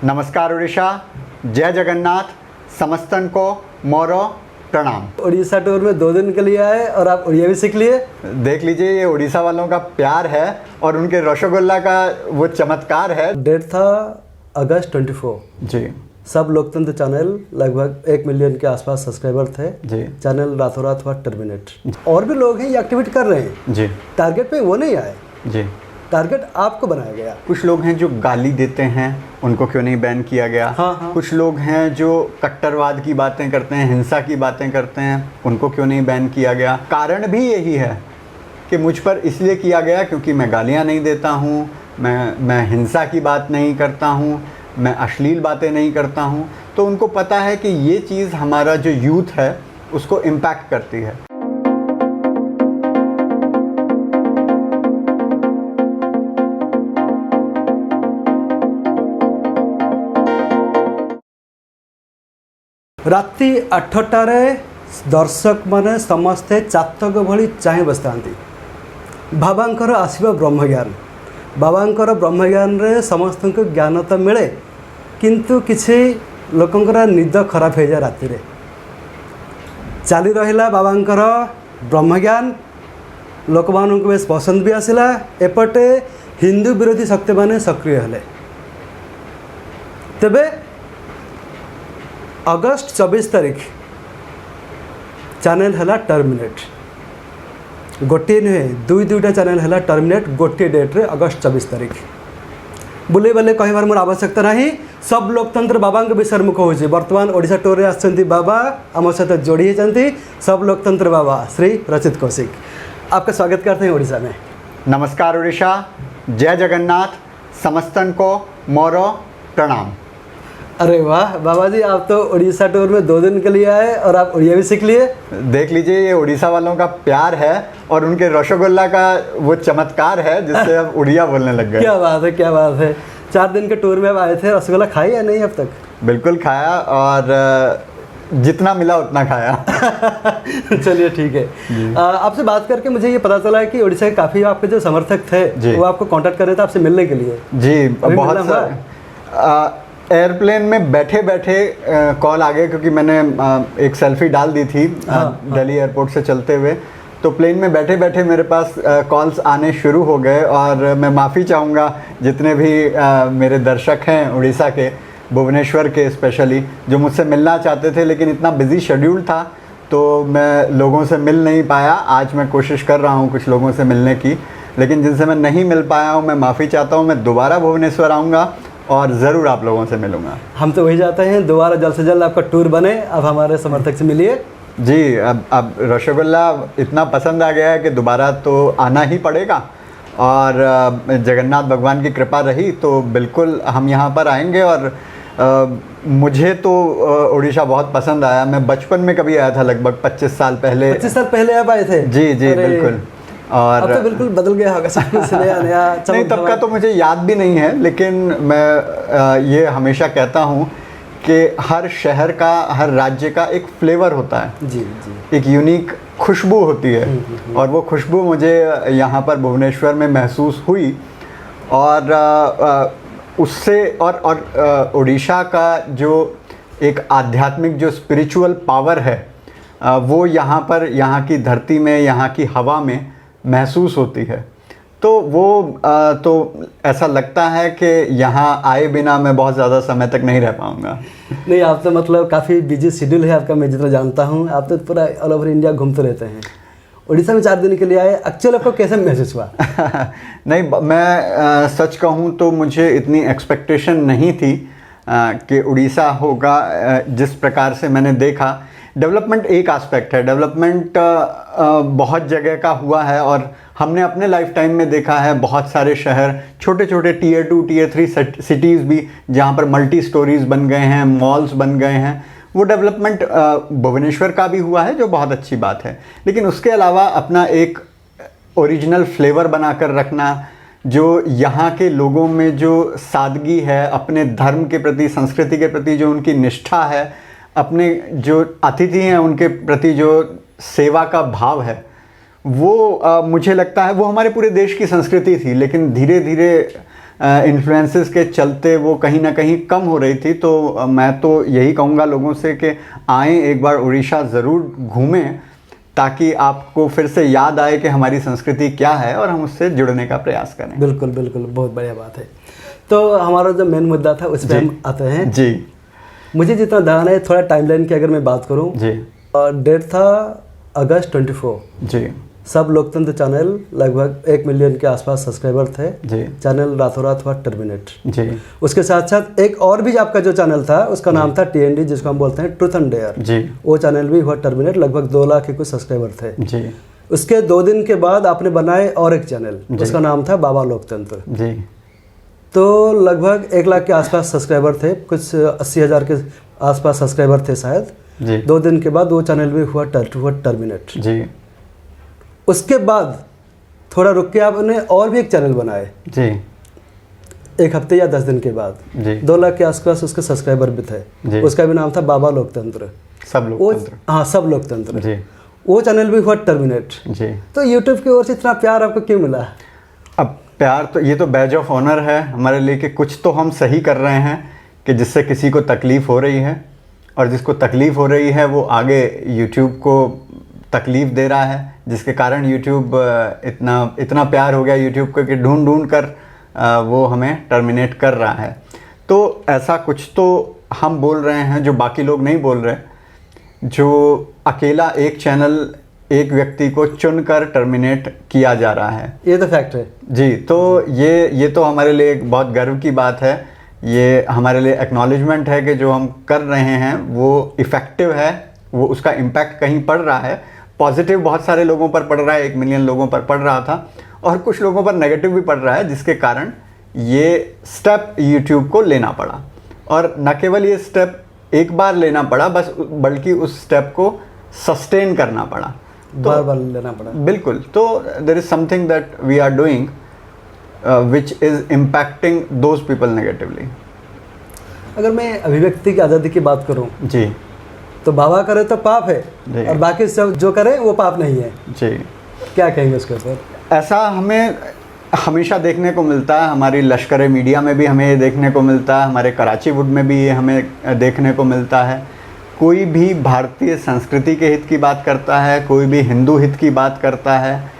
नमस्कार उड़ीसा, जय जगन्नाथ, समस्तन को मोरो प्रणाम। उड़ीसा टूर में 2 दिन के लिए आए और आप उड़िया भी सीख लिए। देख लीजिए, ये उड़ीसा वालों का प्यार है और उनके रसगुल्ला का वो चमत्कार है। डेट था अगस्त 24 जी सब लोकतंत्र चैनल लगभग 1 मिलियन के आसपास सब्सक्राइबर थे जी। चैनल रातों रात हुआ टर्मिनेट। और भी लोग हैं ये एक्टिवेट कर रहे हैं जी टारगेट पे वो नहीं आए, जी। टारगेट आपको बनाया गया। कुछ लोग हैं जो गाली देते हैं, उनको क्यों नहीं बैन किया गया। हाँ। कुछ लोग हैं जो कट्टरवाद की बातें करते हैं, हिंसा की बातें करते हैं, उनको क्यों नहीं बैन किया गया। कारण भी यही है कि मुझ पर इसलिए किया गया क्योंकि मैं गालियां नहीं देता हूं, मैं हिंसा की बात नहीं करता हूं, मैं अश्लील बातें नहीं करता हूं। तो उनको पता है कि ये चीज़ हमारा जो यूथ है उसको इम्पैक्ट करती है। राति 8टारे दर्शक माने समस्ते चातक भली चाहे बसता बाबांकर आसीबा ब्रह्मज्ञान। बाबांकर ब्रह्मज्ञान रे समस्त को ज्ञान तो मिले किंतु किसी लोकंकर निद खराब हो जाए राति रे। चली रहिला बाबांकर ब्रह्मज्ञान, लोक मानक बेस पसंद भी आसिला। एपटे हिंदू विरोधी शक्ति माने सक्रिय हेले। तेबे अगस्त 24 तारीख चैनल है टर्मिनेट। गोटे नुहे दुईटा चैनल है टर्मिनेट गोटे डेट्रे अगस्त 24 तारीख। बुले बाले कहबार मोर आवश्यकता नहीं। सब लोकतंत्र बाबा विषय में कहूँ। बर्तमान ओडिशा टूर रे आछंती बाबा आम सहित जोड़ी होती सब लोकतंत्र बाबा श्री रचित कौशिक। आपका स्वागत करते हैं उड़ीसा में। नमस्कार उड़ीसा, जय जगन्नाथ, समस्तन को मोरो प्रणाम। अरे वाह बाबा जी, आप तो उड़ीसा टूर में 2 दिन के लिए आए और आप उड़िया भी सीख लिए। देख लीजिए, ये उड़ीसा वालों का प्यार है और उनके रसगुल्ला का वो चमत्कार है जिससे अब उड़िया बोलने लग गए। क्या बात है, क्या बात है। 4 दिन के टूर में आप आए थे, रसगुल्ला खाई या नहीं अब तक? बिल्कुल खाया और जितना मिला उतना खाया। चलिए ठीक है। आपसे बात करके मुझे ये पता चला है कि उड़ीसा के काफ़ी आपके जो समर्थक थे वो आपको कांटेक्ट कर रहे थे आपसे मिलने के लिए। जी, बहुत सारे एयरप्लेन में बैठे बैठे कॉल आ गए क्योंकि मैंने एक सेल्फी डाल दी थी दिल्ली एयरपोर्ट से चलते हुए। तो प्लेन में बैठे बैठे मेरे पास कॉल्स आने शुरू हो गए और मैं माफ़ी चाहूँगा जितने भी मेरे दर्शक हैं उड़ीसा के, भुवनेश्वर के स्पेशली, जो मुझसे मिलना चाहते थे लेकिन इतना बिजी शेड्यूल था तो मैं लोगों से मिल नहीं पाया। आज मैं कोशिश कर रहा हूँ कुछ लोगों से मिलने की, लेकिन जिनसे मैं नहीं मिल पाया हूँ मैं माफ़ी चाहता हूँ। मैं दोबारा भुवनेश्वर आऊँगा और ज़रूर आप लोगों से मिलूँगा। हम तो वही चाहते हैं दोबारा जल्द से जल्द आपका टूर बने। अब हमारे समर्थक से मिलिए। जी, अब रसगुल्ला इतना पसंद आ गया है कि दोबारा तो आना ही पड़ेगा और जगन्नाथ भगवान की कृपा रही तो बिल्कुल हम यहाँ पर आएंगे। और मुझे तो उड़ीसा बहुत पसंद आया। मैं बचपन में कभी आया था, लगभग 25 साल पहले। 25 साल पहले आप आए थे? जी जी बिल्कुल। और अब तो बिल्कुल बदल गया होगा सब कुछ, नया नहीं, तब का तो मुझे याद भी नहीं है, लेकिन मैं ये हमेशा कहता हूँ कि हर शहर का, हर राज्य का एक फ्लेवर होता है। जी जी। एक यूनिक खुशबू होती है और वो खुशबू मुझे यहाँ पर भुवनेश्वर में महसूस हुई। और उससे और उड़ीसा का जो एक आध्यात्मिक जो स्पिरिचुअल पावर है वो यहाँ पर, यहाँ की धरती में, यहाँ की हवा में महसूस होती है। तो वो तो ऐसा लगता है कि यहाँ आए बिना मैं बहुत ज़्यादा समय तक नहीं रह पाऊँगा। नहीं, आप तो मतलब काफ़ी बिजी शेड्यूल है आपका, मैं जितना जानता हूँ। आप तो पूरा ऑल ओवर इंडिया घूमते रहते हैं। उड़ीसा में 4 दिन के लिए आए, एक्चुअली आपको कैसे महसूस हुआ? नहीं, मैं सच कहूँ तो मुझे इतनी एक्सपेक्टेशन नहीं थी कि उड़ीसा होगा जिस प्रकार से मैंने देखा। डेवलपमेंट एक एस्पेक्ट है, डेवलपमेंट बहुत जगह का हुआ है और हमने अपने लाइफ टाइम में देखा है बहुत सारे शहर, छोटे छोटे Tier 2 Tier 3 सिटीज़ भी जहाँ पर मल्टी स्टोरीज़ बन गए हैं, मॉल्स बन गए हैं। वो डेवलपमेंट भुवनेश्वर का भी हुआ है जो बहुत अच्छी बात है, लेकिन उसके अलावा अपना एक ओरिजिनल फ्लेवर बनाकर रखना, जो यहाँ के लोगों में जो सादगी है, अपने धर्म के प्रति, संस्कृति के प्रति जो उनकी निष्ठा है, अपने जो अतिथि हैं उनके प्रति जो सेवा का भाव है, वो मुझे लगता है वो हमारे पूरे देश की संस्कृति थी। लेकिन धीरे धीरे इन्फ्लुएंसेस के चलते वो कहीं ना कहीं कम हो रही थी। तो मैं तो यही कहूँगा लोगों से कि आएँ, एक बार उड़ीसा ज़रूर घूमें, ताकि आपको फिर से याद आए कि हमारी संस्कृति क्या है और हम उससे जुड़ने का प्रयास करें। बिल्कुल बिल्कुल, बहुत बढ़िया बात है। तो हमारा जो मेन मुद्दा था उस पर हम आते हैं। जी, मुझे जितना ध्यान है, थोड़ा टाइमलाइन की अगर मैं बात करूं, जी, डेट था अगस्त 24। जी, सब लोकतंत्र चैनल लगभग 1 मिलियन के आसपास सब्सक्राइबर थे। जी, चैनल रातों रात हुआ टर्मिनेट। जी, उसके साथ साथ एक और भी आपका जो चैनल था उसका नाम था TND, जिसको हम बोलते हैं ट्रूथ एंड डेयर। जी, वो चैनल भी हुआ टर्मिनेट, लगभग 2 लाख के कुछ सब्सक्राइबर थे। जी, उसके 2 दिन के बाद आपने बनाए और एक चैनल, उसका नाम था बाबा लोकतंत्र। जी, तो लगभग 1 लाख के आसपास सब्सक्राइबर थे, कुछ 80,000 के आसपास सब्सक्राइबर थे शायद। जी, 2 दिन के बाद वो चैनल भी हुआ टर्मिनेट। जी, उसके बाद थोड़ा रुक के आपने और भी एक चैनल बनाए, जी, 1 हफ्ते या 10 दिन के बाद। जी, 2 लाख के आसपास उसके सब्सक्राइबर भी जी। थे। उसका भी नाम था बाबा लोकतंत्र। सब वो लोग। हाँ, सब लोकतंत्र। जी, वो चैनल भी हुआ टर्मिनेट। जी। तो यूट्यूब की ओर से इतना प्यार आपको क्यों मिला? अब प्यार तो, ये तो बैज ऑफ ऑनर है हमारे लिए कि कुछ तो हम सही कर रहे हैं कि जिससे किसी को तकलीफ़ हो रही है, और जिसको तकलीफ़ हो रही है वो आगे यूट्यूब को तकलीफ़ दे रहा है, जिसके कारण यूट्यूब इतना प्यार हो गया यूट्यूब को कि ढूंढ ढूंढ कर वो हमें टर्मिनेट कर रहा है। तो ऐसा कुछ तो हम बोल रहे हैं जो बाकी लोग नहीं बोल रहे, जो अकेला एक चैनल, एक व्यक्ति को चुनकर टर्मिनेट किया जा रहा है। ये तो फैक्ट है जी। तो ये तो हमारे लिए एक बहुत गर्व की बात है। ये हमारे लिए एक्नॉलेजमेंट है कि जो हम कर रहे हैं वो इफ़ेक्टिव है, वो उसका इम्पैक्ट कहीं पड़ रहा है। पॉजिटिव बहुत सारे लोगों पर पड़ रहा है, 1 मिलियन लोगों पर पड़ रहा था, और कुछ लोगों पर नेगेटिव भी पड़ रहा है, जिसके कारण ये स्टेप यूट्यूब को लेना पड़ा। और न केवल ये स्टेप एक बार लेना पड़ा बस, बल्कि उस स्टेप को सस्टेन करना पड़ा, बार बार लेना पड़ा। बिल्कुल। तो there is something that we are doing which is impacting those people negatively. अगर मैं अभिव्यक्ति की आज़ादी की बात करूं, जी, तो बाबा करे तो पाप है, जी। और बाकी सब जो करे वो पाप नहीं है। जी। क्या कहेंगे उसके ऊपर? ऐसा हमें हमेशा देखने को मिलता है, हमारी लश्कर मीडिया में भी हमें ये देखने को मिलता है, हमारे कराची वुड में भी ये हमें देखने को मिलता है। कोई भी भारतीय संस्कृति के हित की बात करता है, कोई भी हिंदू हित की बात करता है,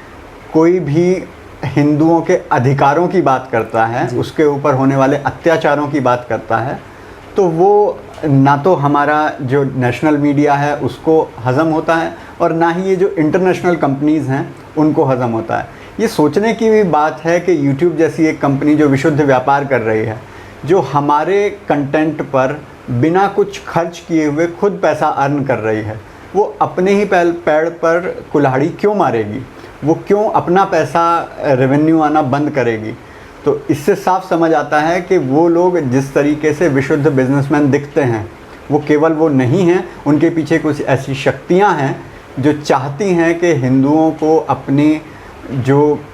कोई भी हिंदुओं के अधिकारों की बात करता है, उसके ऊपर होने वाले अत्याचारों की बात करता है, तो वो ना तो हमारा जो नेशनल मीडिया है उसको हज़म होता है, और ना ही ये जो इंटरनेशनल कंपनीज़ हैं उनको हज़म होता है। ये सोचने की भी बात है कि यूट्यूब जैसी एक कंपनी जो विशुद्ध व्यापार कर रही है, जो हमारे कंटेंट पर बिना कुछ खर्च किए हुए खुद पैसा अर्न कर रही है, वो अपने ही पैर पर कुल्हाड़ी क्यों मारेगी? वो क्यों अपना पैसा रेवेन्यू आना बंद करेगी? तो इससे साफ समझ आता है कि वो लोग जिस तरीके से विशुद्ध बिजनेसमैन दिखते हैं, वो केवल वो नहीं हैं, उनके पीछे कुछ ऐसी शक्तियां हैं जो चाहती हैं कि हिंदुओं को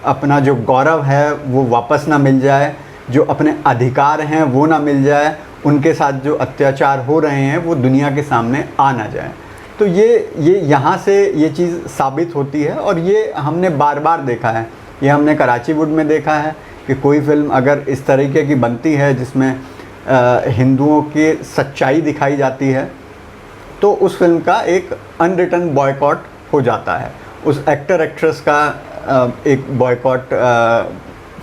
अपना जो गौरव है वो वापस ना मिल जाए, जो अपने अधिकार हैं वो ना मिल जाए, उनके साथ जो अत्याचार हो रहे हैं वो दुनिया के सामने आ ना जाए। तो ये यहाँ से ये चीज़ साबित होती है, और ये हमने बार बार देखा है। ये हमने कराची वुड में देखा है कि कोई फिल्म अगर इस तरीके की बनती है जिसमें हिंदुओं की सच्चाई दिखाई जाती है, तो उस फिल्म का एक अनरिटन बॉयकॉट हो जाता है। उस एक्टर एक्ट्रेस का एक बॉयकॉट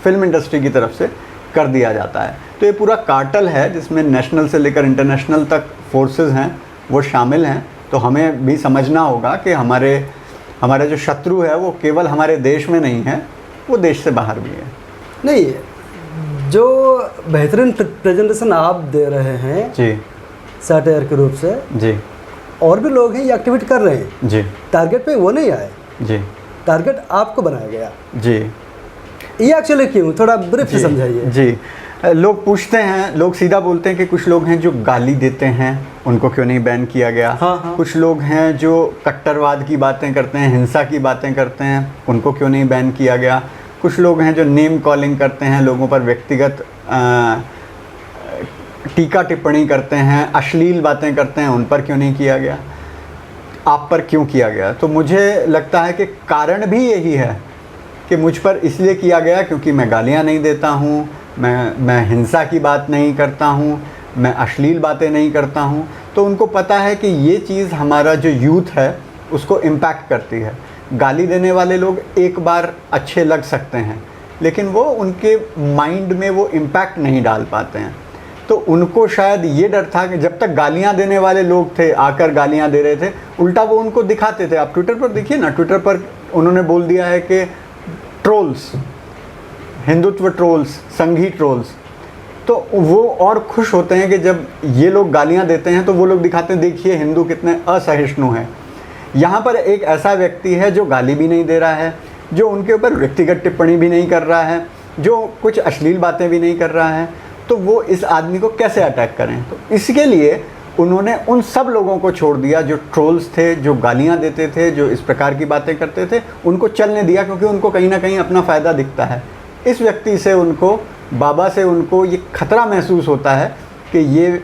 फिल्म इंडस्ट्री की तरफ से कर दिया जाता है। तो ये पूरा कार्टेल है जिसमें नेशनल से लेकर इंटरनेशनल तक फोर्सेस हैं, वो शामिल हैं। तो हमें भी समझना होगा कि हमारे जो शत्रु है वो केवल हमारे देश में नहीं है, वो देश से बाहर भी है। नहीं, जो बेहतरीन प्रेजेंटेशन आप दे रहे हैं जी, सैटायर के रूप से, जी, और भी लोग हैं ये एक्टिविटी कर रहे हैं। जी, टारगेट पे वो नहीं आए, जी, टारगेट आपको बनाया गया। जी। ये एक्चुअली क्यों, थोड़ा ब्रीफ से समझाइए। जी, लोग पूछते हैं, लोग सीधा बोलते हैं कि कुछ लोग हैं जो गाली देते हैं, उनको क्यों नहीं बैन किया गया। हाँ। कुछ लोग हैं जो कट्टरवाद की बातें करते हैं, हिंसा की बातें करते हैं, उनको क्यों नहीं बैन किया गया। कुछ लोग हैं जो नेम कॉलिंग करते हैं, लोगों पर व्यक्तिगत टीका टिप्पणी करते हैं, अश्लील बातें करते हैं, उन पर क्यों नहीं किया गया, आप पर क्यों किया गया। तो मुझे लगता है कि कारण भी यही है कि मुझ पर इसलिए किया गया क्योंकि मैं गालियाँ नहीं देता हूँ, मैं हिंसा की बात नहीं करता हूँ, मैं अश्लील बातें नहीं करता हूँ। तो उनको पता है कि ये चीज़ हमारा जो यूथ है उसको इम्पैक्ट करती है। गाली देने वाले लोग एक बार अच्छे लग सकते हैं, लेकिन वो उनके माइंड में वो इम्पैक्ट नहीं डाल पाते हैं। तो उनको शायद ये डर था कि जब तक गालियाँ देने वाले लोग थे, आकर गालियाँ दे रहे थे, उल्टा वो उनको दिखाते थे। आप ट्विटर पर देखिए ना, ट्विटर पर उन्होंने बोल दिया है कि ट्रोल्स, हिंदुत्व ट्रोल्स, संघी ट्रोल्स। तो वो और खुश होते हैं कि जब ये लोग गालियाँ देते हैं तो वो लोग दिखाते हैं, देखिए हिंदू कितने असहिष्णु हैं। यहाँ पर एक ऐसा व्यक्ति है जो गाली भी नहीं दे रहा है, जो उनके ऊपर व्यक्तिगत टिप्पणी भी नहीं कर रहा है, जो कुछ अश्लील बातें भी नहीं कर रहा है, तो वो इस आदमी को कैसे अटैक करें। तो इसके लिए उन्होंने उन सब लोगों को छोड़ दिया जो ट्रोल्स थे, जो गालियाँ देते थे, जो इस प्रकार की बातें करते थे, उनको चलने दिया, क्योंकि उनको कहीं ना कहीं अपना फ़ायदा दिखता है। इस व्यक्ति से उनको, बाबा से उनको ये खतरा महसूस होता है कि ये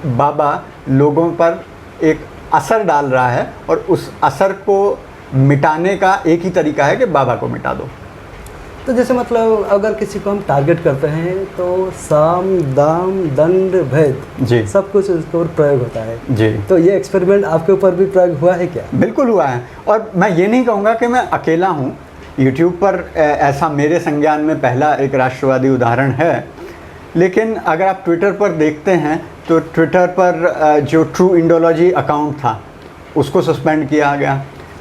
बाबा लोगों पर एक असर डाल रहा है, और उस असर को मिटाने का एक ही तरीका है कि बाबा को मिटा दो। तो जैसे मतलब अगर किसी को हम टारगेट करते हैं तो साम दाम दंड भेद जी, सब कुछ उसके ऊपर प्रयोग होता है जी। तो ये एक्सपेरिमेंट आपके ऊपर भी प्रयोग हुआ है क्या? बिल्कुल हुआ है, और मैं ये नहीं कहूँगा कि मैं अकेला हूँ। यूट्यूब पर ऐसा मेरे संज्ञान में पहला एक राष्ट्रवादी उदाहरण है। लेकिन अगर आप ट्विटर पर देखते हैं तो ट्विटर पर जो ट्रू इंडोलॉजी अकाउंट था उसको सस्पेंड किया गया,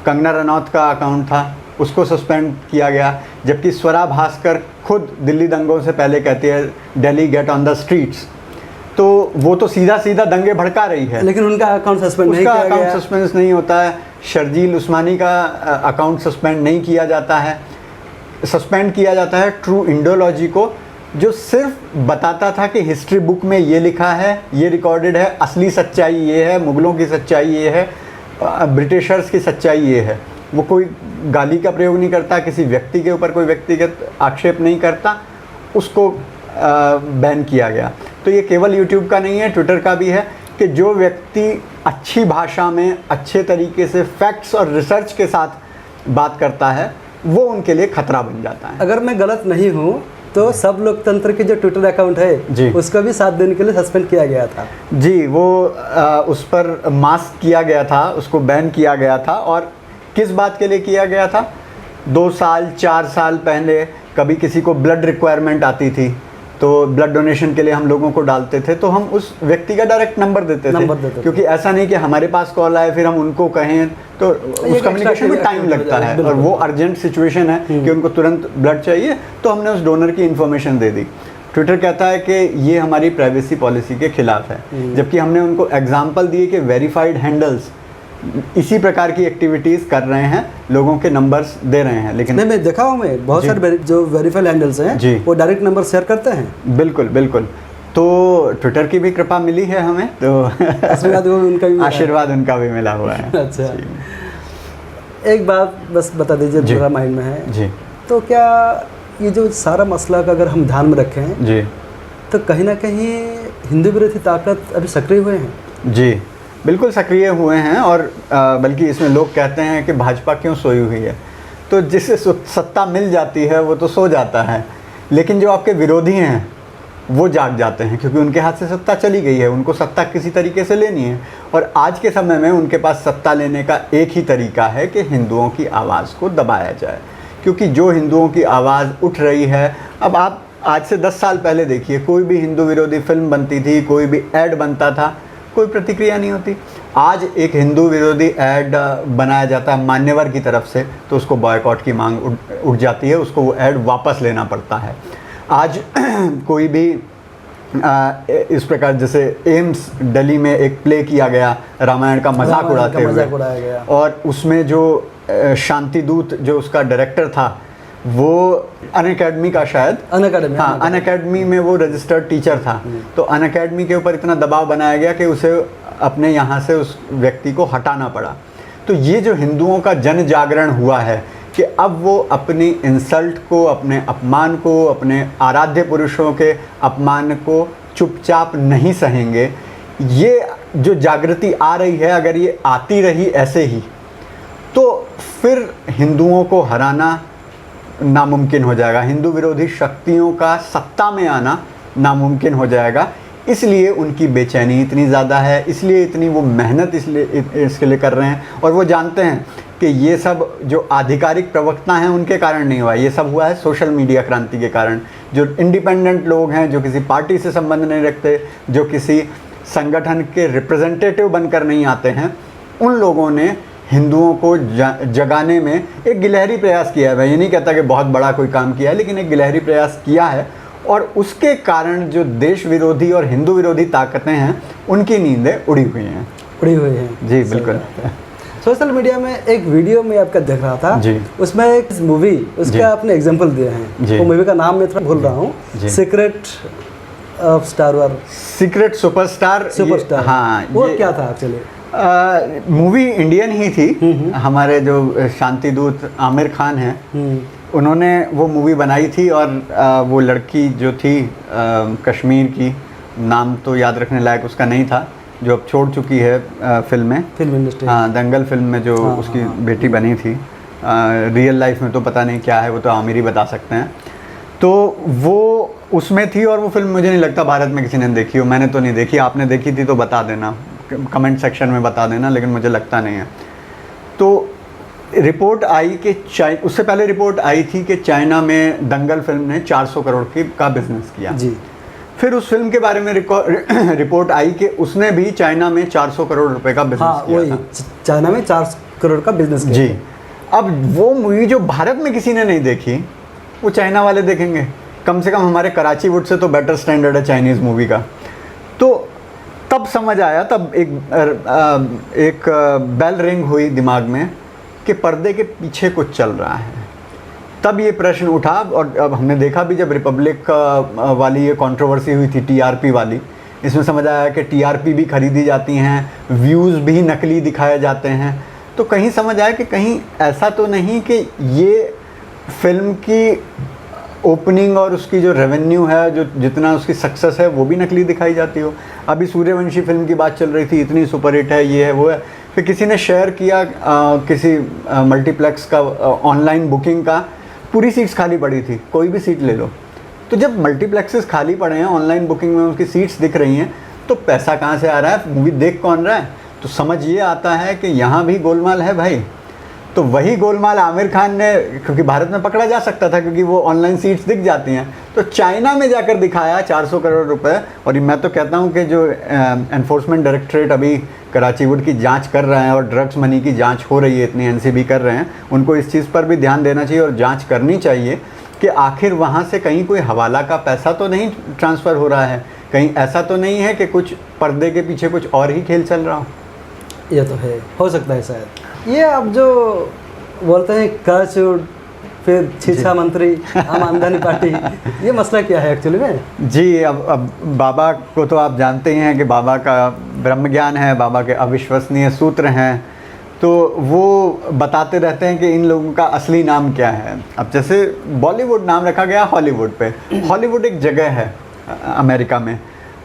कंगना रनौत का अकाउंट था उसको सस्पेंड किया गया, जबकि स्वरा भास्कर खुद दिल्ली दंगों से पहले कहती है Delhi get on the streets. तो वो तो सीधा सीधा दंगे भड़का रही है, लेकिन उनका अकाउंट सस्पेंड नहीं उसका किया गया। अकाउंट सस्पेंड नहीं होता है। शर्जील उस्मानी का अकाउंट सस्पेंड नहीं किया जाता है। सस्पेंड किया जाता है ट्रू इंडोलॉजी को, जो सिर्फ बताता था कि हिस्ट्री बुक में ये लिखा है, ये रिकॉर्डेड है, असली सच्चाई ये है, मुग़लों की सच्चाई ये है, ब्रिटिशर्स की सच्चाई ये है। वो कोई गाली का प्रयोग नहीं करता, किसी व्यक्ति के ऊपर कोई व्यक्तिगत आक्षेप नहीं करता, उसको बैन किया गया। तो ये केवल यूट्यूब का नहीं है, ट्विटर का भी है कि जो व्यक्ति अच्छी भाषा में अच्छे तरीके से फैक्ट्स और रिसर्च के साथ बात करता है वो उनके लिए खतरा बन जाता है। अगर मैं गलत नहीं हूँ तो सब लोकतंत्र के जो ट्विटर अकाउंट है जी, उसका भी 7 दिन के लिए सस्पेंड किया गया था। जी, वो उस पर मास्क किया गया था, उसको बैन किया गया था। और किस बात के लिए किया गया था? 2 साल 4 साल पहले कभी किसी को ब्लड रिक्वायरमेंट आती थी तो ब्लड डोनेशन के लिए हम लोगों को डालते थे, तो हम उस व्यक्ति का डायरेक्ट नंबर देते थे, क्योंकि ऐसा नहीं कि हमारे पास कॉल आए फिर हम उनको कहें, तो उस कम्युनिकेशन में टाइम लगता है और वो अर्जेंट सिचुएशन है कि उनको तुरंत ब्लड चाहिए, तो हमने उस डोनर की इन्फॉर्मेशन दे दी। ट्विटर कहता है कि ये हमारी प्राइवेसी पॉलिसी के खिलाफ है, जबकि हमने उनको एग्जाम्पल दिए कि वेरीफाइड हैंडल्स इसी प्रकार की एक्टिविटीज़ कर रहे हैं, लोगों के नंबर्स दे रहे हैं। लेकिन नहीं, मैं देखा हूँ, मैं बहुत सारे जो वेरीफाइड हैंडल्स हैं वो डायरेक्ट नंबर शेयर करते हैं। बिल्कुल बिल्कुल। तो ट्विटर की भी कृपा मिली है हमें, तो आशीर्वाद उनका भी आशीर्वाद उनका भी मिला हुआ है। अच्छा, एक बात बस बता दीजिए, मेरा माइंड में है जी, तो क्या ये जो सारा मसला का अगर हम ध्यान में रखें जी, तो कहीं ना कहीं हिंदू विरोधी ताकत अभी सक्रिय हुए हैं? जी, बिल्कुल सक्रिय हुए हैं। और बल्कि इसमें लोग कहते हैं कि भाजपा क्यों सोई हुई है। तो जिसे सत्ता मिल जाती है वो तो सो जाता है, लेकिन जो आपके विरोधी हैं वो जाग जाते हैं, क्योंकि उनके हाथ से सत्ता चली गई है, उनको सत्ता किसी तरीके से लेनी है। और आज के समय में उनके पास सत्ता लेने का एक ही तरीका है कि हिंदुओं की आवाज़ को दबाया जाए, क्योंकि जो हिंदुओं की आवाज़ उठ रही है, अब आप आज से 10 साल पहले देखिए, कोई भी हिंदू विरोधी फिल्म बनती थी, कोई भी ऐड बनता था, कोई प्रतिक्रिया नहीं होती। आज एक हिंदू विरोधी ऐड बनाया जाता है मान्यवर की तरफ से, तो उसको बॉयकॉट की मांग उठ जाती है, उसको वो ऐड वापस लेना पड़ता है। आज कोई भी इस प्रकार, जैसे एम्स दिल्ली में एक प्ले किया गया, रामायण का मजाक उड़ाते हुए, और उसमें जो शांति दूत जो उसका डायरेक्टर था वो अनअकैडमी का, शायद अनअकैडमी में वो रजिस्टर्ड टीचर था, तो अनअकैडमी के ऊपर इतना दबाव बनाया गया कि उसे अपने यहाँ से उस व्यक्ति को हटाना पड़ा। तो ये जो हिंदुओं का जन जागरण हुआ है कि अब वो अपनी इंसल्ट को, अपने अपमान को, अपने आराध्य पुरुषों के अपमान को चुपचाप नहीं सहेंगे। ये जो जागृति आ रही है, अगर ये आती रही ऐसे ही, तो फिर हिंदुओं को हराना नामुमकिन हो जाएगा, हिंदू विरोधी शक्तियों का सत्ता में आना नामुमकिन हो जाएगा। इसलिए उनकी बेचैनी इतनी ज़्यादा है, इसलिए इतनी वो मेहनत इसके लिए कर रहे हैं। और वो जानते हैं कि ये सब जो आधिकारिक प्रवक्ता हैं उनके कारण नहीं हुआ, ये सब हुआ है सोशल मीडिया क्रांति के कारण। जो इंडिपेंडेंट लोग हैं, जो किसी पार्टी से संबंध नहीं रखते, जो किसी संगठन के रिप्रेजेंटेटिव बनकर नहीं आते हैं, उन लोगों ने हिंदुओं को जगाने में एक गिलहरी प्रयास किया है। मैं ये नहीं कहता कि बहुत बड़ा कोई काम किया है, लेकिन एक गिलहरी प्रयास किया है। और उसके कारण जो देश विरोधी और हिंदू विरोधी ताकतें हैं, उनकी नींदें उड़ी हुई हैं। जी बिल्कुल। सोशल मीडिया में एक वीडियो में आपका देख रहा था जी, उसमें एक मूवी उसका आपने एग्जांपल दिए हैं, वो मूवी का नाम मैं थोड़ा भूल रहा हूँ, secret of star war, secret superstar. हाँ, वो क्या था एक्चुअली? मूवी इंडियन ही थी। हमारे जो शांति दूत आमिर खान हैं, उन्होंने वो मूवी बनाई थी। और वो लड़की जो थी कश्मीर की, नाम तो याद रखने लायक उसका नहीं था, जो अब छोड़ चुकी है फिल्म इंडस्ट्री। हाँ, दंगल फिल्म में जो उसकी बेटी बनी थी। रियल लाइफ में तो पता नहीं क्या है, वो तो आमिर ही बता सकते हैं। तो वो उसमें थी और वो फिल्म मुझे नहीं लगता भारत में किसी ने देखी हो। मैंने तो नहीं देखी, आपने देखी थी तो बता देना, कमेंट सेक्शन में बता देना, लेकिन मुझे लगता नहीं है। तो रिपोर्ट आई कि उससे पहले रिपोर्ट आई थी कि चाइना में दंगल फिल्म ने 400 करोड़ का बिजनेस किया जी। फिर उस फिल्म के बारे में रिपोर्ट आई कि उसने भी चाइना में 400 करोड़ रुपए का बिजनेस किया था। चाइना में 400 करोड़ का बिजनेस किया जी। अब वो मूवी जो भारत में किसी ने नहीं देखी, वो चाइना वाले देखेंगे। कम से कम हमारे कराची वुड से तो बेटर स्टैंडर्ड है चाइनीज़ मूवी का। तो तब समझ आया, तब एक बेल रिंग हुई दिमाग में कि पर्दे के पीछे कुछ चल रहा है। तब ये प्रश्न उठा। और अब हमने देखा भी, जब रिपब्लिक वाली ये कंट्रोवर्सी हुई थी टीआरपी वाली, इसमें समझ आया कि टीआरपी भी खरीदी जाती हैं, व्यूज़ भी नकली दिखाए जाते हैं। तो कहीं समझ आया कि कहीं ऐसा तो नहीं कि ये फिल्म की ओपनिंग और उसकी जो रेवेन्यू है, जो जितना उसकी सक्सेस है, वो भी नकली दिखाई जाती हो। अभी सूर्यवंशी फिल्म की बात चल रही थी, इतनी सुपरहिट है, ये है, वो है। फिर किसी ने शेयर किया किसी मल्टीप्लेक्स का ऑनलाइन बुकिंग का, पूरी सीट्स खाली पड़ी थी, कोई भी सीट ले लो। तो जब मल्टीप्लेक्सेस खाली पड़े हैं, ऑनलाइन बुकिंग में उसकी सीट्स दिख रही हैं, तो पैसा कहाँ से आ रहा है? मूवी देख कौन रहा है? तो समझ ये आता है कि यहाँ भी गोलमाल है भाई। तो वही गोलमाल आमिर खान ने, क्योंकि भारत में पकड़ा जा सकता था क्योंकि वो ऑनलाइन सीट्स दिख जाती हैं, तो चाइना में जाकर दिखाया 400 करोड़ रुपए। और मैं तो कहता हूँ कि जो एनफोर्समेंट डायरेक्टरेट अभी कराची वुड की जांच कर रहे हैं और ड्रग्स मनी की जांच हो रही है, इतनी एनसीबी कर रहे हैं, उनको इस चीज़ पर भी ध्यान देना चाहिए और जांच करनी चाहिए कि आखिर वहाँ से कहीं कोई हवाला का पैसा तो नहीं ट्रांसफ़र हो रहा है, कहीं ऐसा तो नहीं है कि कुछ पर्दे के पीछे कुछ और ही खेल चल रहा हो। ये तो है, हो सकता है शायद। ये अब जो बोलते हैं कराची, फिर शिक्षा मंत्री, आम आदमी पार्टी, ये मसला क्या है एक्चुअली में? जी, अब बाबा को तो आप जानते ही हैं कि बाबा का ब्रह्म ज्ञान है, बाबा के अविश्वसनीय सूत्र हैं, तो वो बताते रहते हैं कि इन लोगों का असली नाम क्या है। अब जैसे बॉलीवुड नाम रखा गया हॉलीवुड पे, हॉलीवुड एक जगह है अमेरिका में,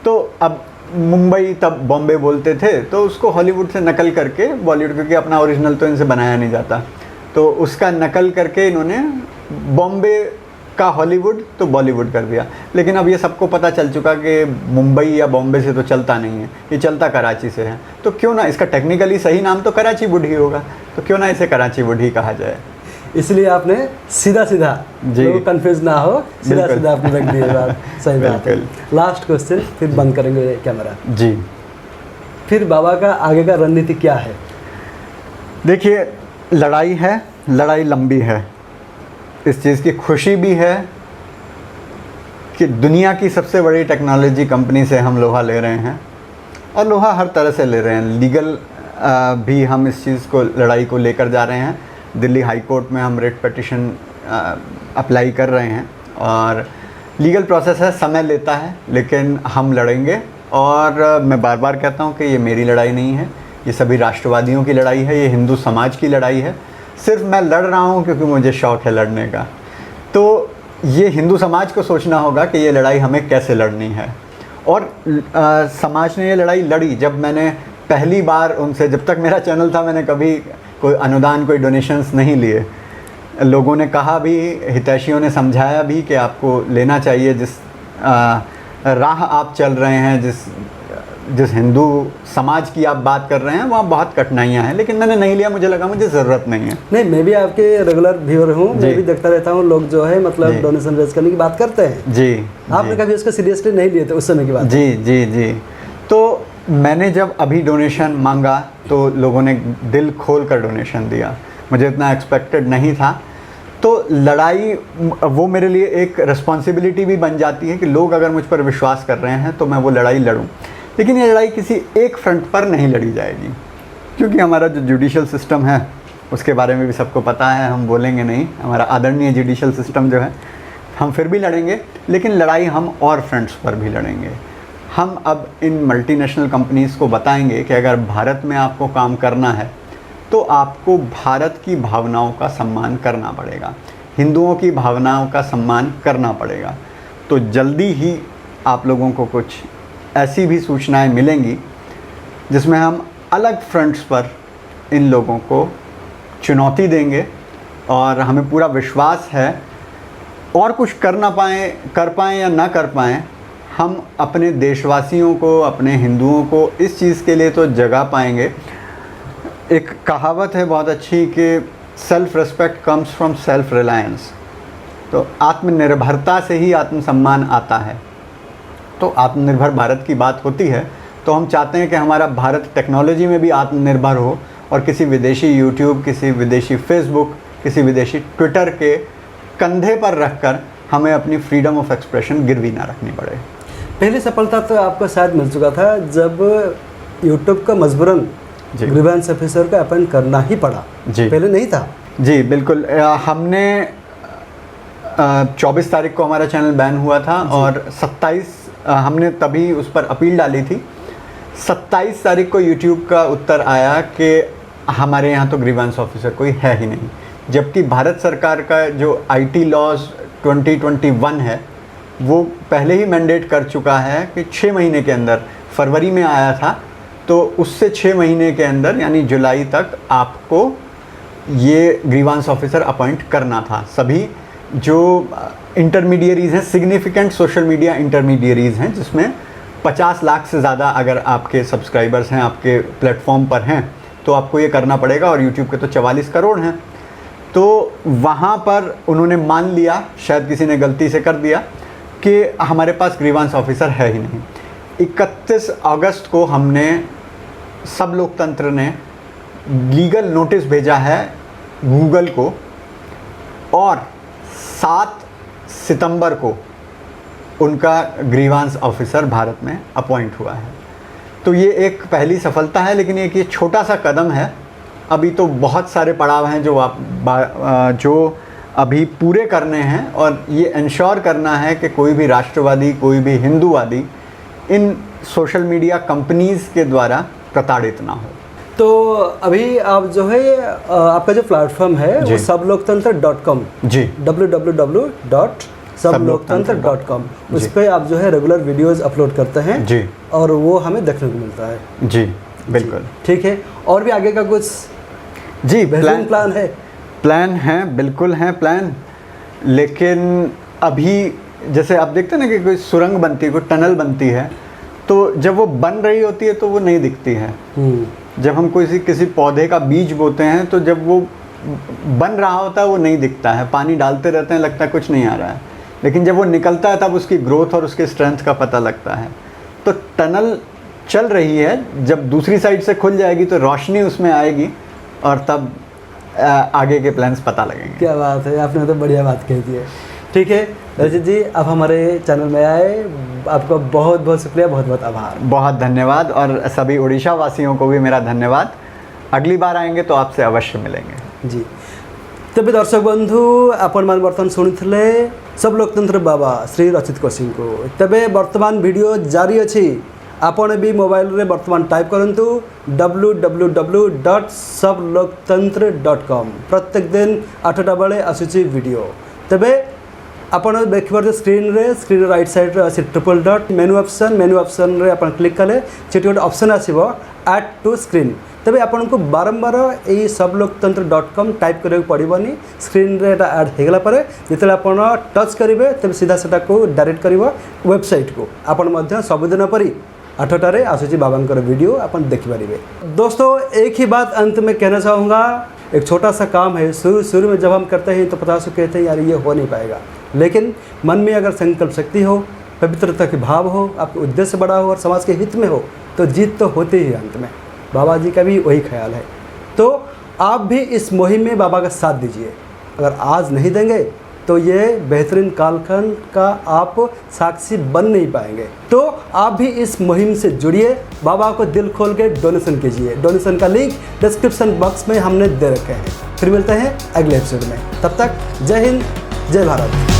तो अब मुंबई तब बॉम्बे बोलते थे, तो उसको हॉलीवुड से नकल करके बॉलीवुड, क्योंकि अपना ओरिजिनल तो इनसे बनाया नहीं जाता, तो उसका नकल करके इन्होंने बॉम्बे का हॉलीवुड तो बॉलीवुड कर दिया। लेकिन अब ये सबको पता चल चुका कि मुंबई या बॉम्बे से तो चलता नहीं है, ये चलता कराची से है। तो क्यों ना, इसका टेक्निकली सही नाम तो कराची वुड ही होगा, तो क्यों ना इसे कराची वुड ही कहा जाए। इसलिए आपने सीधा सीधा, लोग कंफ्यूज ना हो, सीधा सीधा आपने रख दिया बात। सही बात है। लास्ट क्वेश्चन, फिर बंद करेंगे कैमरा जी। फिर बाबा का आगे का रणनीति क्या है? देखिए, लड़ाई है, लड़ाई लंबी है। इस चीज़ की खुशी भी है कि दुनिया की सबसे बड़ी टेक्नोलॉजी कंपनी से हम लोहा ले रहे हैं, और लोहा हर तरह से ले रहे हैं। लीगल भी हम इस चीज़ को, लड़ाई को लेकर जा रहे हैं। दिल्ली हाई कोर्ट में हम रिट पिटिशन अप्लाई कर रहे हैं, और लीगल प्रोसेस है, समय लेता है, लेकिन हम लड़ेंगे। और मैं बार बार कहता हूँ कि ये मेरी लड़ाई नहीं है, ये सभी राष्ट्रवादियों की लड़ाई है, ये हिंदू समाज की लड़ाई है। सिर्फ मैं लड़ रहा हूँ क्योंकि मुझे शौक़ है लड़ने का। तो ये हिंदू समाज को सोचना होगा कि ये लड़ाई हमें कैसे लड़नी है। और समाज ने ये लड़ाई लड़ी। जब मैंने पहली बार उनसे, जब तक मेरा चैनल था, मैंने कभी कोई अनुदान, कोई डोनेशंस नहीं लिए। लोगों ने कहा भी, हितैषियों ने समझाया भी कि आपको लेना चाहिए, जिस राह आप चल रहे हैं, जिस हिंदू समाज की आप बात कर रहे हैं, वहाँ बहुत कठिनाइयाँ हैं, लेकिन मैंने नहीं लिया, मुझे लगा मुझे ज़रूरत नहीं है। नहीं, मैं भी आपके रेगुलर व्यूअर हूँ, मैं भी देखता रहता हूँ, लोग जो है मतलब डोनेशन रेज करने की बात करते हैं जी। आपने कभी उसको सीरियसली नहीं लिए थे उस समय की बात? जी जी जी। तो मैंने जब अभी डोनेशन मांगा तो लोगों ने दिल खोल कर डोनेशन दिया, मुझे इतना एक्सपेक्टेड नहीं था। तो लड़ाई वो मेरे लिए एक रिस्पॉन्सिबिलिटी भी बन जाती है कि लोग अगर मुझ पर विश्वास कर रहे हैं तो मैं वो लड़ाई लड़ूं। लेकिन ये लड़ाई किसी एक फ्रंट पर नहीं लड़ी जाएगी, क्योंकि हमारा जो जुडिशल सिस्टम है उसके बारे में भी सबको पता है, हम बोलेंगे नहीं। हमारा आदरणीय जुडिशल सिस्टम जो है, हम फिर भी लड़ेंगे, लेकिन लड़ाई हम और फ्रंट्स पर भी लड़ेंगे। हम अब इन मल्टीनेशनल कंपनीज़ को बताएंगे कि अगर भारत में आपको काम करना है तो आपको भारत की भावनाओं का सम्मान करना पड़ेगा, हिंदुओं की भावनाओं का सम्मान करना पड़ेगा। तो जल्दी ही आप लोगों को कुछ ऐसी भी सूचनाएं मिलेंगी जिसमें हम अलग फ्रंट्स पर इन लोगों को चुनौती देंगे, और हमें पूरा विश्वास है, और कुछ कर पाएँ या ना कर पाएँ, हम अपने देशवासियों को, अपने हिंदुओं को इस चीज़ के लिए तो जगा पाएंगे। एक कहावत है बहुत अच्छी कि self respect comes from self reliance. तो आत्मनिर्भरता से ही आत्मसम्मान आता है। तो आत्मनिर्भर भारत की बात होती है तो हम चाहते हैं कि हमारा भारत टेक्नोलॉजी में भी आत्मनिर्भर हो, और किसी विदेशी यूट्यूब, किसी विदेशी फेसबुक, किसी विदेशी ट्विटर के कंधे पर रखकर हमें अपनी फ्रीडम ऑफ एक्सप्रेशन गिरवी ना रखनी पड़े। पहली सफलता तो आपको शायद मिल चुका था जब यूट्यूब का मजबूरन ग्रीवेंस ऑफिसर का अपॉइंट करना ही पड़ा। जी, पहले नहीं था। जी बिल्कुल। हमने 24 तारीख को हमारा चैनल बैन हुआ था, और 27 हमने तभी उस पर अपील डाली थी। 27 तारीख को यूट्यूब का उत्तर आया कि हमारे यहाँ तो ग्रीवेंस ऑफिसर कोई है ही नहीं, जबकि भारत सरकार का जो IT लॉज 2021 है वो पहले ही मैंडेट कर चुका है कि 6 महीने के अंदर, फरवरी में आया था तो उससे 6 महीने के अंदर यानी जुलाई तक आपको ये ग्रीवेंस ऑफिसर अपॉइंट करना था। सभी जो इंटरमीडियरीज़ हैं, सिग्निफिकेंट सोशल मीडिया इंटरमीडियरीज़ हैं, जिसमें 50 लाख से ज़्यादा अगर आपके सब्सक्राइबर्स हैं, आपके प्लेटफॉर्म पर हैं, तो आपको ये करना पड़ेगा, और यूट्यूब के तो 44 करोड़ हैं। तो वहाँ पर उन्होंने मान लिया, शायद किसी ने गलती से कर दिया, कि हमारे पास ग्रीवेंस ऑफिसर है ही नहीं। 31 अगस्त को हमने, सब लोकतंत्र ने लीगल नोटिस भेजा है गूगल को, और 7 सितंबर को उनका ग्रीवेंस ऑफिसर भारत में अपॉइंट हुआ है। तो ये एक पहली सफलता है, लेकिन एक ये छोटा सा कदम है। अभी तो बहुत सारे पड़ाव हैं जो अभी पूरे करने हैं, और ये इंश्योर करना है कि कोई भी राष्ट्रवादी, कोई भी हिंदूवादी इन सोशल मीडिया कंपनीज़ के द्वारा प्रताड़ित ना हो। तो अभी आप जो है आपका जो प्लेटफॉर्म है वो सबलोकतंत्र.com, जी, www.सबलोकतंत्र.com, उस पर आप जो है रेगुलर वीडियोस अपलोड करते हैं, जी, और वो हमें देखने को मिलता है। जी बिल्कुल, ठीक है। और भी आगे का कुछ जी प्लान है, बिल्कुल है प्लान। लेकिन अभी जैसे आप देखते हैं ना कि कोई सुरंग बनती है, कोई टनल बनती है, तो जब वो बन रही होती है तो वो नहीं दिखती है। जब हम किसी पौधे का बीज बोते हैं तो जब वो बन रहा होता है वो नहीं दिखता है, पानी डालते रहते हैं, लगता है कुछ नहीं आ रहा है, लेकिन जब वो निकलता है तब उसकी ग्रोथ और उसके स्ट्रेंथ का पता लगता है। तो टनल चल रही है, जब दूसरी साइड से खुल जाएगी तो रोशनी उसमें आएगी, और तब आगे के प्लान्स पता लगेंगे। क्या बात है, आपने तो बढ़िया बात कह दी है। ठीक है रजित जी, आप हमारे चैनल में आए, आपका बहुत बहुत शुक्रिया, बहुत बहुत आभार। बहुत धन्यवाद, और सभी उड़ीसा वासियों को भी मेरा धन्यवाद। अगली बार आएंगे तो आपसे अवश्य मिलेंगे। जी, तेज दर्शक बंधु, आपण मान बर्तमान शुणुले सब लोकतंत्र बाबा श्री रचित कोसिंग को। तेबे वर्तमान वीडियो जारी अच्छी, आपण भी मोबाइल रे वर्तमान टाइप करंतु www.सबलोकतंत्र.com। प्रत्येक दिन 8टा बेले आसुची वीडियो। तेबे आपण देखिबार स्क्रीन राइट साइड रे अछि ट्रिपल डॉट मेनू ऑप्शन रे आपण क्लिक कले सेठी गोटे ऑप्शन आसीबो ऐड टू स्क्रीन। तेज आपको बारंबार ये सबलोकतंत्र.com टाइप करा पड़ोनी स्क्रीन रे ऐड होगला जिते आप टच करेंगे तेज सीधा से डायरेक्ट कर वेबसाइट को आपड़ सबुदिन परी 8टारे आसूची बाबा वीडियो आप देखिपारे। दोस्तों एक ही बात अंत में कहना चाहूँगा, एक छोटा सा काम है, शुरू में जब हम करते हैं तो 50 कहते हैं यार ये हो नहीं पाएगा, लेकिन मन में अगर संकल्प शक्ति हो, पवित्रता के भाव हो, आपके उद्देश्य बड़ा हो और समाज के हित में हो तो जीत तो होती ही अंत में। बाबा जी का भी वही ख्याल है। तो आप भी इस मुहिम में बाबा का साथ दीजिए। अगर आज नहीं देंगे तो ये बेहतरीन कालखंड का आप साक्षी बन नहीं पाएंगे। तो आप भी इस मुहिम से जुड़िए, बाबा को दिल खोल के डोनेशन कीजिए। डोनेशन का लिंक डिस्क्रिप्शन बॉक्स में हमने दे रखे हैं। फिर मिलते हैं अगले एपिसोड में, तब तक जय हिंद, जय भारत।